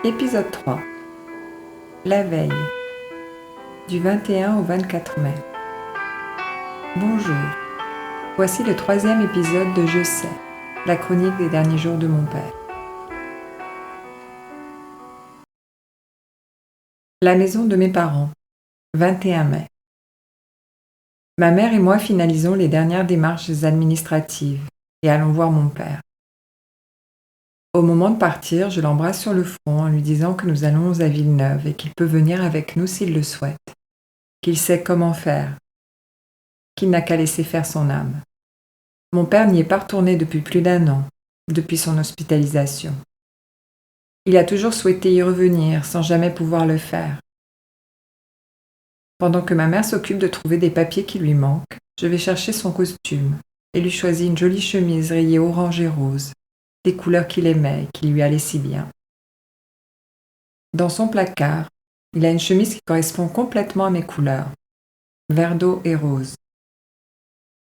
Épisode 3. La veille. Du 21 au 24 mai. Bonjour. Voici le 3e épisode de Je sais, la chronique des derniers jours de mon père. La maison de mes parents. 21 mai. Ma mère et moi finalisons les dernières démarches administratives et allons voir mon père. Au moment de partir, je l'embrasse sur le front en lui disant que nous allons à Villeneuve et qu'il peut venir avec nous s'il le souhaite, qu'il sait comment faire, qu'il n'a qu'à laisser faire son âme. Mon père n'y est pas retourné depuis plus d'1 an, depuis son hospitalisation. Il a toujours souhaité y revenir sans jamais pouvoir le faire. Pendant que ma mère s'occupe de trouver des papiers qui lui manquent, je vais chercher son costume et lui choisis une jolie chemise rayée orange et rose, les couleurs qu'il aimait et qui lui allaient si bien. Dans son placard, il a une chemise qui correspond complètement à mes couleurs, vert d'eau et rose.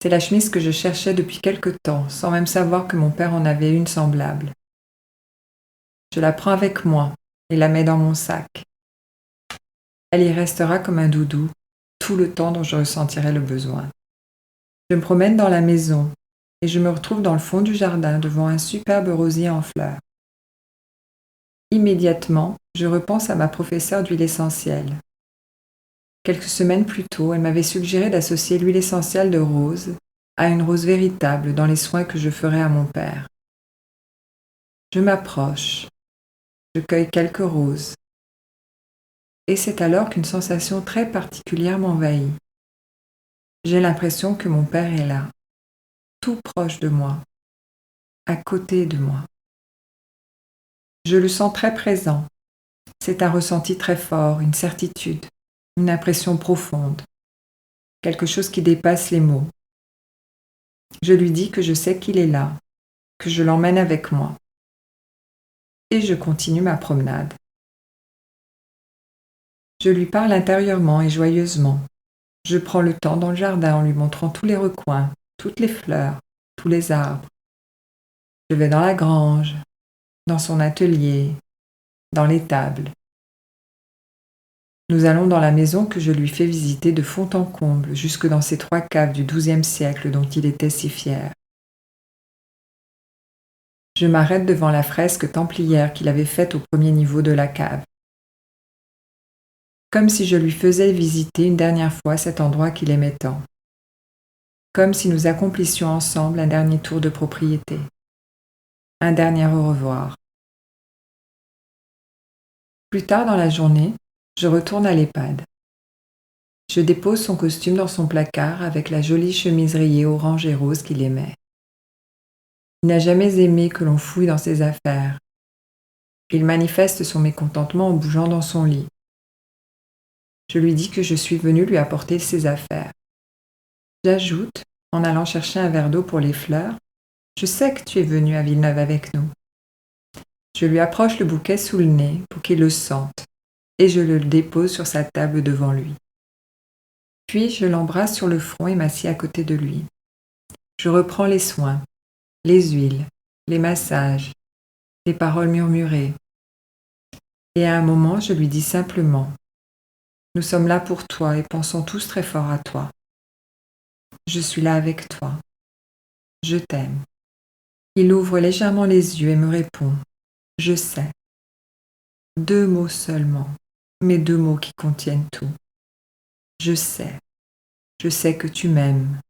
C'est la chemise que je cherchais depuis quelque temps, sans même savoir que mon père en avait une semblable. Je la prends avec moi et la mets dans mon sac. Elle y restera comme un doudou, tout le temps dont je ressentirai le besoin. Je me promène dans la maison et je me retrouve dans le fond du jardin devant un superbe rosier en fleurs. Immédiatement, je repense à ma professeure d'huile essentielle. Quelques semaines plus tôt, elle m'avait suggéré d'associer l'huile essentielle de rose à une rose véritable dans les soins que je ferais à mon père. Je m'approche, je cueille quelques roses, et c'est alors qu'une sensation très particulière m'envahit. J'ai l'impression que mon père est là, tout proche de moi, à côté de moi. Je le sens très présent. C'est un ressenti très fort, une certitude, une impression profonde, quelque chose qui dépasse les mots. Je lui dis que je sais qu'il est là, que je l'emmène avec moi. Et je continue ma promenade. Je lui parle intérieurement et joyeusement. Je prends le temps dans le jardin en lui montrant tous les recoins, toutes les fleurs, tous les arbres. Je vais dans la grange, dans son atelier, dans l'étable. Nous allons dans la maison que je lui fais visiter de fond en comble, jusque dans ces 3 caves du XIIe siècle dont il était si fier. Je m'arrête devant la fresque templière qu'il avait faite au premier niveau de la cave. Comme si je lui faisais visiter une dernière fois cet endroit qu'il aimait tant. Comme si nous accomplissions ensemble un dernier tour de propriété. Un dernier au revoir. Plus tard dans la journée, je retourne à l'EHPAD. Je dépose son costume dans son placard avec la jolie chemise rayée orange et rose qu'il aimait. Il n'a jamais aimé que l'on fouille dans ses affaires. Il manifeste son mécontentement en bougeant dans son lit. Je lui dis que je suis venue lui apporter ses affaires. J'ajoute, en allant chercher un verre d'eau pour les fleurs, « Je sais que tu es venu à Villeneuve avec nous. » Je lui approche le bouquet sous le nez pour qu'il le sente et je le dépose sur sa table devant lui. Puis je l'embrasse sur le front et m'assieds à côté de lui. Je reprends les soins, les huiles, les massages, les paroles murmurées. Et à un moment, je lui dis simplement « Nous sommes là pour toi et pensons tous très fort à toi. Je suis là avec toi. Je t'aime. » Il ouvre légèrement les yeux et me répond « Je sais. » 2 mots seulement, mais 2 mots qui contiennent tout. Je sais. Je sais que tu m'aimes.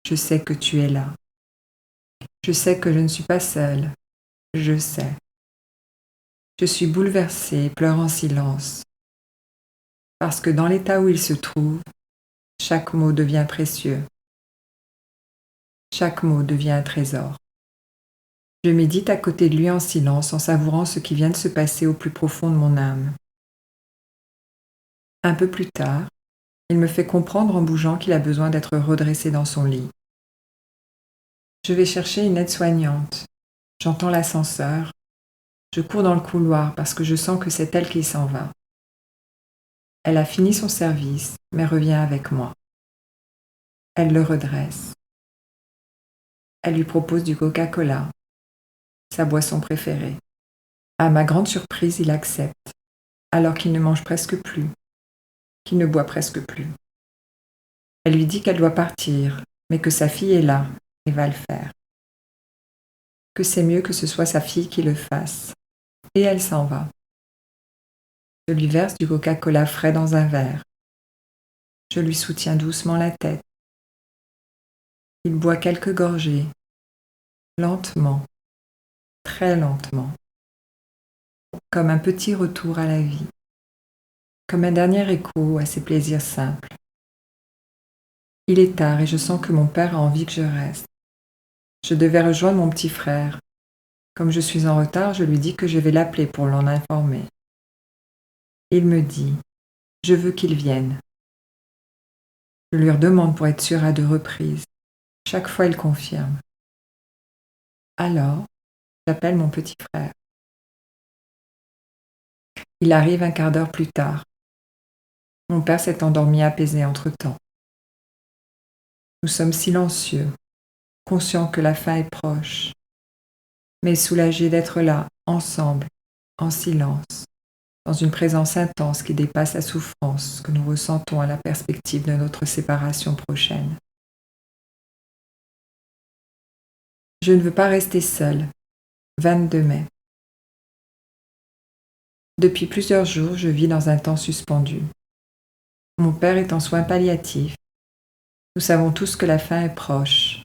Je sais que tu es là. Je sais que je ne suis pas seule. Je sais. Je suis bouleversée et pleure en silence. Parce que dans l'état où il se trouve, chaque mot devient précieux. Chaque mot devient un trésor. Je médite à côté de lui en silence en savourant ce qui vient de se passer au plus profond de mon âme. Un peu plus tard, il me fait comprendre en bougeant qu'il a besoin d'être redressé dans son lit. Je vais chercher une aide-soignante. J'entends l'ascenseur. Je cours dans le couloir parce que je sens que c'est elle qui s'en va. Elle a fini son service, mais revient avec moi. Elle le redresse. Elle lui propose du Coca-Cola, sa boisson préférée. À ma grande surprise, il accepte, alors qu'il ne mange presque plus, qu'il ne boit presque plus. Elle lui dit qu'elle doit partir, mais que sa fille est là et va le faire. Que c'est mieux que ce soit sa fille qui le fasse. Et elle s'en va. Je lui verse du Coca-Cola frais dans un verre. Je lui soutiens doucement la tête. Il boit quelques gorgées, lentement, très lentement, comme un petit retour à la vie, comme un dernier écho à ses plaisirs simples. Il est tard et je sens que mon père a envie que je reste. Je devais rejoindre mon petit frère. Comme je suis en retard, je lui dis que je vais l'appeler pour l'en informer. Il me dit « Je veux qu'il vienne ». Je lui redemande pour être sûr à 2 reprises. Chaque fois, il confirme. Alors, j'appelle mon petit frère. Il arrive un quart d'heure plus tard. Mon père s'est endormi apaisé entre-temps. Nous sommes silencieux, conscients que la fin est proche, mais soulagés d'être là, ensemble, en silence, dans une présence intense qui dépasse la souffrance que nous ressentons à la perspective de notre séparation prochaine. Je ne veux pas rester seule. 22 mai. Depuis plusieurs jours, je vis dans un temps suspendu. Mon père est en soins palliatifs. Nous savons tous que la fin est proche.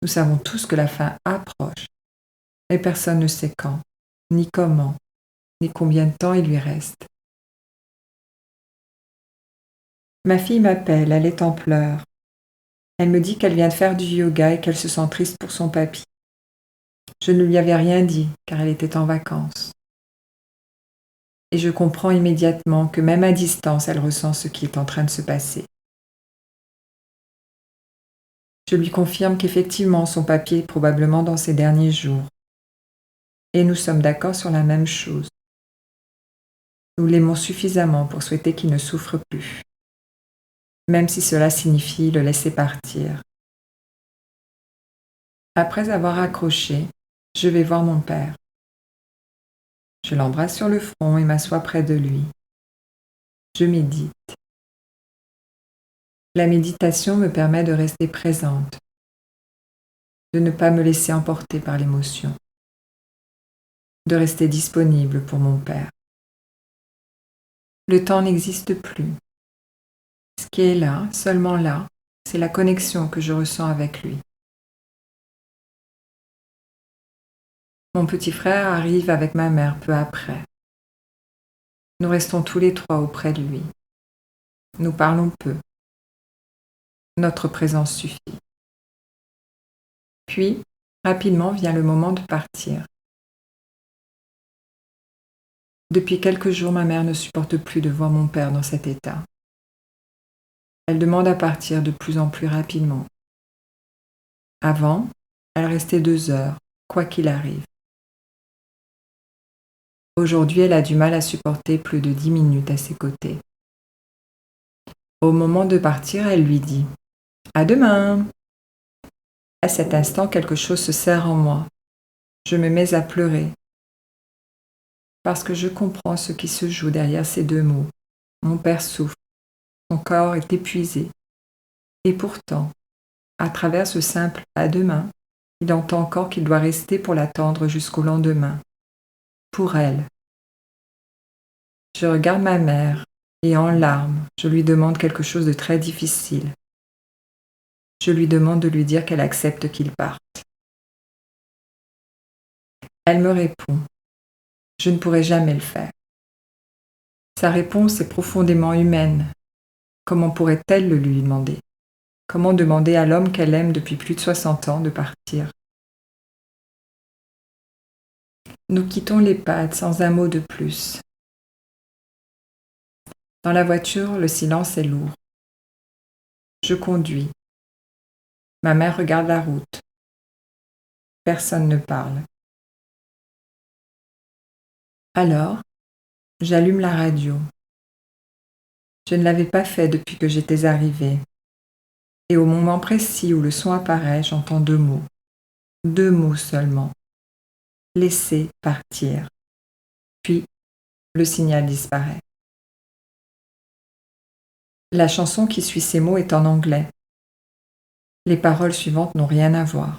Nous savons tous que la fin approche. Mais personne ne sait quand, ni comment, ni combien de temps il lui reste. Ma fille m'appelle, elle est en pleurs. Elle me dit qu'elle vient de faire du yoga et qu'elle se sent triste pour son papy. Je ne lui avais rien dit, car elle était en vacances. Et je comprends immédiatement que même à distance, elle ressent ce qui est en train de se passer. Je lui confirme qu'effectivement, son papy est probablement dans ses derniers jours. Et nous sommes d'accord sur la même chose. Nous l'aimons suffisamment pour souhaiter qu'il ne souffre plus, même si cela signifie le laisser partir. Après avoir raccroché, je vais voir mon père. Je l'embrasse sur le front et m'assois près de lui. Je médite. La méditation me permet de rester présente, de ne pas me laisser emporter par l'émotion, de rester disponible pour mon père. Le temps n'existe plus. Ce qui est là, seulement là, c'est la connexion que je ressens avec lui. Mon petit frère arrive avec ma mère peu après. Nous restons tous les 3 auprès de lui. Nous parlons peu. Notre présence suffit. Puis, rapidement vient le moment de partir. Depuis quelques jours, ma mère ne supporte plus de voir mon père dans cet état. Elle demande à partir de plus en plus rapidement. Avant, elle restait 2 heures, quoi qu'il arrive. Aujourd'hui, elle a du mal à supporter plus de 10 minutes à ses côtés. Au moment de partir, elle lui dit « À demain !» À cet instant, quelque chose se serre en moi. Je me mets à pleurer. Parce que je comprends ce qui se joue derrière ces 2 mots. Mon père souffre. Son corps est épuisé. Et pourtant, à travers ce simple « à demain », il entend encore qu'il doit rester pour l'attendre jusqu'au lendemain. Pour elle. Je regarde ma mère et en larmes, je lui demande quelque chose de très difficile. Je lui demande de lui dire qu'elle accepte qu'il parte. Elle me répond « Je ne pourrai jamais le faire ». Sa réponse est profondément humaine. Comment pourrait-elle le lui demander ? Comment demander à l'homme qu'elle aime depuis plus de 60 ans de partir ? Nous quittons l'EHPAD sans un mot de plus. Dans la voiture, le silence est lourd. Je conduis. Ma mère regarde la route. Personne ne parle. Alors, j'allume la radio. Je ne l'avais pas fait depuis que j'étais arrivée. Et au moment précis où le son apparaît, j'entends 2 mots. 2 mots seulement. Laisser partir. Le signal disparaît. La chanson qui suit ces mots est en anglais. Les paroles suivantes n'ont rien à voir,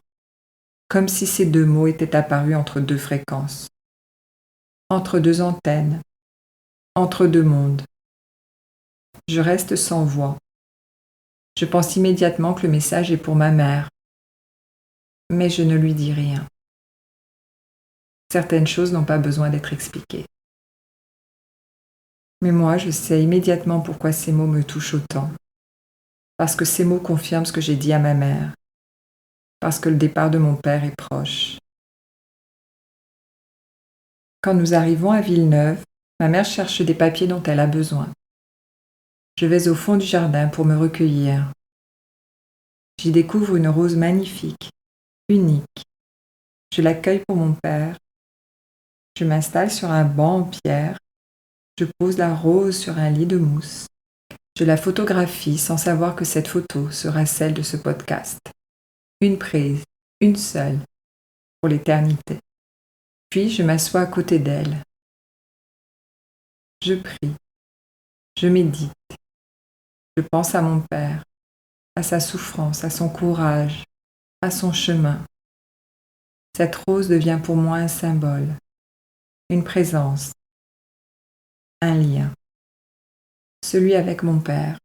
comme si ces deux mots étaient apparus entre deux fréquences, entre deux antennes, entre deux mondes. Je reste sans voix. Je pense immédiatement que le message est pour ma mère, mais je ne lui dis rien. Certaines choses n'ont pas besoin d'être expliquées. Mais moi, je sais immédiatement pourquoi ces mots me touchent autant. Parce que ces mots confirment ce que j'ai dit à ma mère. Parce que le départ de mon père est proche. Quand nous arrivons à Villeneuve, ma mère cherche des papiers dont elle a besoin. Je vais au fond du jardin pour me recueillir. J'y découvre une rose magnifique, unique. Je l'accueille pour mon père. Je m'installe sur un banc en pierre. Je pose la rose sur un lit de mousse. Je la photographie sans savoir que cette photo sera celle de ce podcast. Une prise, une seule, pour l'éternité. Puis je m'assois à côté d'elle. Je prie. Je médite. Je pense à mon père, à sa souffrance, à son courage, à son chemin. Cette rose devient pour moi un symbole, une présence, un lien. Celui avec mon père.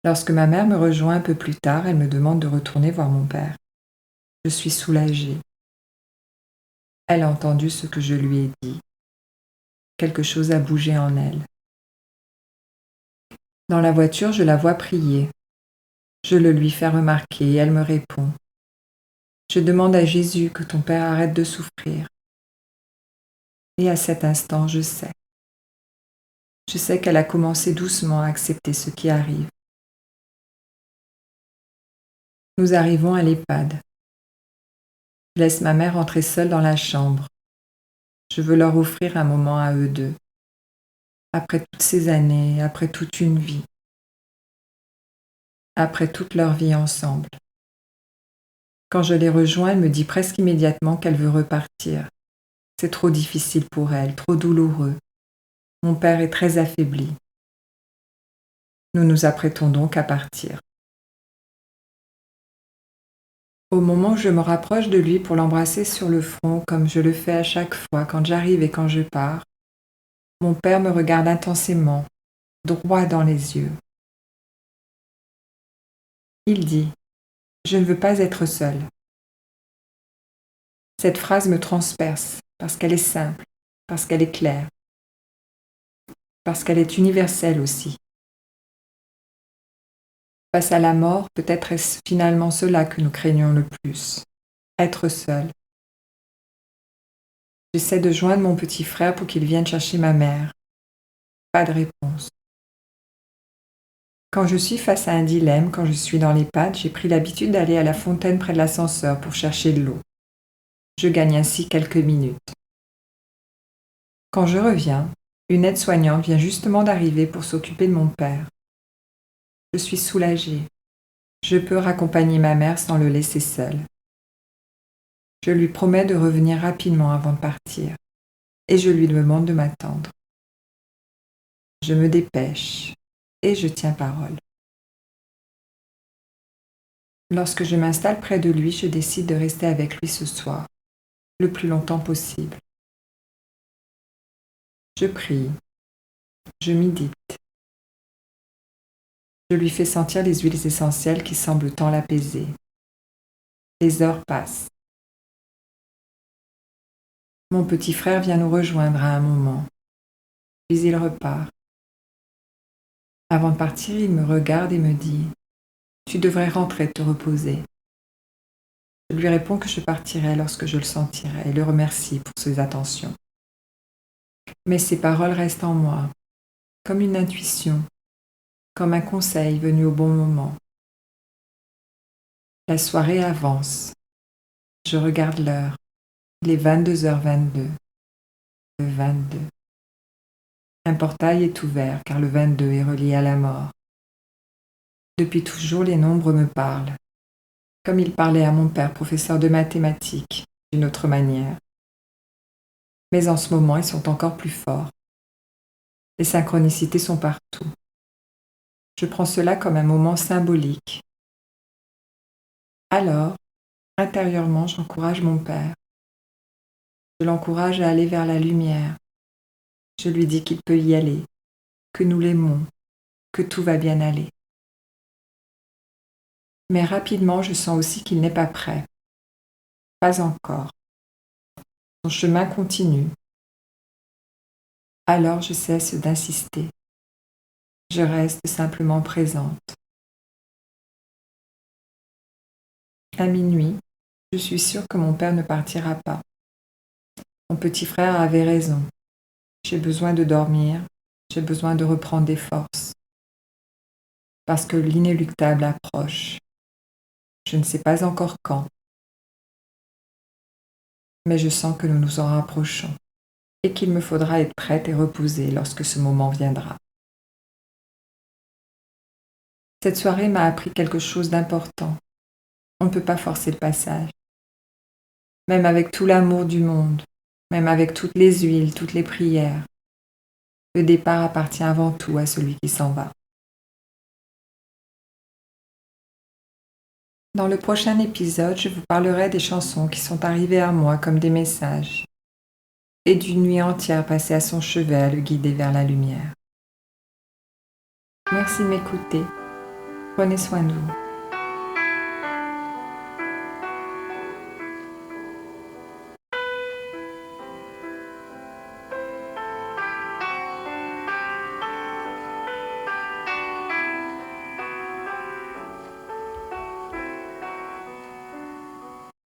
Lorsque ma mère me rejoint un peu plus tard, elle me demande de retourner voir mon père. Je suis soulagée. Elle a entendu ce que je lui ai dit. Quelque chose a bougé en elle. Dans la voiture, je la vois prier. Je le lui fais remarquer et elle me répond. Je demande à Jésus que ton père arrête de souffrir. Et à cet instant, je sais. Je sais qu'elle a commencé doucement à accepter ce qui arrive. Nous arrivons à l'EHPAD. Je laisse ma mère entrer seule dans la chambre. Je veux leur offrir un moment à eux deux. Après toutes ces années, après toute une vie. Après toute leur vie ensemble. Quand je les rejoins, elle me dit presque immédiatement qu'elle veut repartir. C'est trop difficile pour elle, trop douloureux. Mon père est très affaibli. Nous nous apprêtons donc à partir. Au moment où je me rapproche de lui pour l'embrasser sur le front, comme je le fais à chaque fois quand j'arrive et quand je pars, mon père me regarde intensément, droit dans les yeux. Il dit « Je ne veux pas être seul ». Cette phrase me transperce parce qu'elle est simple, parce qu'elle est claire, parce qu'elle est universelle aussi. Face à la mort, peut-être est-ce finalement cela que nous craignons le plus, être seul. J'essaie de joindre mon petit frère pour qu'il vienne chercher ma mère. Pas de réponse. Quand je suis face à un dilemme, quand je suis dans l'EHPAD, j'ai pris l'habitude d'aller à la fontaine près de l'ascenseur pour chercher de l'eau. Je gagne ainsi quelques minutes. Quand je reviens, une aide-soignante vient justement d'arriver pour s'occuper de mon père. Je suis soulagée. Je peux raccompagner ma mère sans le laisser seul. Je lui promets de revenir rapidement avant de partir et je lui demande de m'attendre. Je me dépêche et je tiens parole. Lorsque je m'installe près de lui, je décide de rester avec lui ce soir, le plus longtemps possible. Je prie, je médite. Je lui fais sentir les huiles essentielles qui semblent tant l'apaiser. Les heures passent. Mon petit frère vient nous rejoindre à un moment, puis il repart. Avant de partir, il me regarde et me dit « Tu devrais rentrer te reposer ». Je lui réponds que je partirai lorsque je le sentirai et le remercie pour ses attentions. Mais ces paroles restent en moi, comme une intuition, comme un conseil venu au bon moment. La soirée avance. Je regarde l'heure. Il est 22h22. Le 22. Un portail est ouvert car le 22 est relié à la mort. Depuis toujours, les nombres me parlent, comme ils parlaient à mon père, professeur de mathématiques, d'une autre manière. Mais en ce moment, ils sont encore plus forts. Les synchronicités sont partout. Je prends cela comme un moment symbolique. Alors, intérieurement, j'encourage mon père. Je l'encourage à aller vers la lumière. Je lui dis qu'il peut y aller, que nous l'aimons, que tout va bien aller. Mais rapidement, je sens aussi qu'il n'est pas prêt. Pas encore. Son chemin continue. Alors je cesse d'insister. Je reste simplement présente. À minuit, je suis sûre que mon père ne partira pas. Mon petit frère avait raison. J'ai besoin de dormir, j'ai besoin de reprendre des forces. Parce que l'inéluctable approche. Je ne sais pas encore quand. Mais je sens que nous nous en rapprochons et qu'il me faudra être prête et reposée lorsque ce moment viendra. Cette soirée m'a appris quelque chose d'important. On ne peut pas forcer le passage. Même avec tout l'amour du monde, même avec toutes les huiles, toutes les prières, le départ appartient avant tout à celui qui s'en va. Dans le prochain épisode, je vous parlerai des chansons qui sont arrivées à moi comme des messages et d'une nuit entière passée à son chevet à le guider vers la lumière. Merci de m'écouter. Prenez soin de vous.